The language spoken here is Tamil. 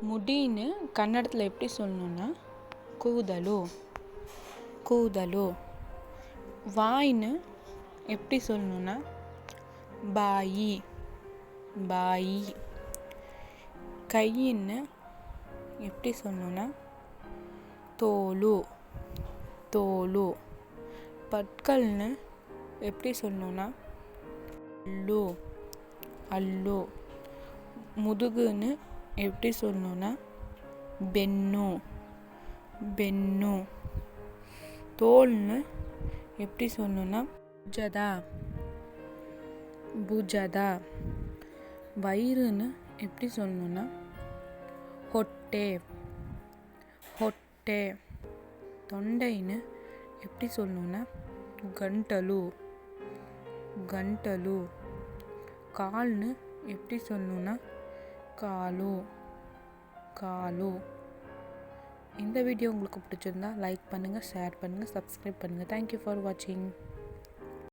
முடின்னு கன்னடத்தில் எப்படி சொல்லணுன்னா கூதலு கூதலு. வாய்ன்னு எப்படி சொல்லணுன்னா பாயி பாயி. கையின்னு எப்படி சொல்லணுன்னா தோலு தோலு. பற்கள்னு எப்படி சொல்லணுன்னா அல்லு அல்லு. முதுகுன்னு எப்படி சொல்லணுன்னா பென்னு பென்னு. தோல்னு எப்படி சொல்லணுன்னா புஜதா புஜதா. வயிறுன்னு எப்படி சொல்லணுன்னா ಹೊಟ್ಟೆ ಹೊಟ್ಟೆ. தொண்டைன்னு எப்படி சொல்லணுன்னா ಗಂಟಲು ಗಂಟಲು. கால்னு எப்படி சொல்லணுன்னா காலு காலு. இந்த வீடியோ உங்களுக்கு பிடிச்சிருந்தா லைக் பண்ணுங்கள், ஷேர் பண்ணுங்கள், சப்ஸ்கிரைப் பண்ணுங்கள். தேங்க்யூ ஃபார் வாட்சிங்.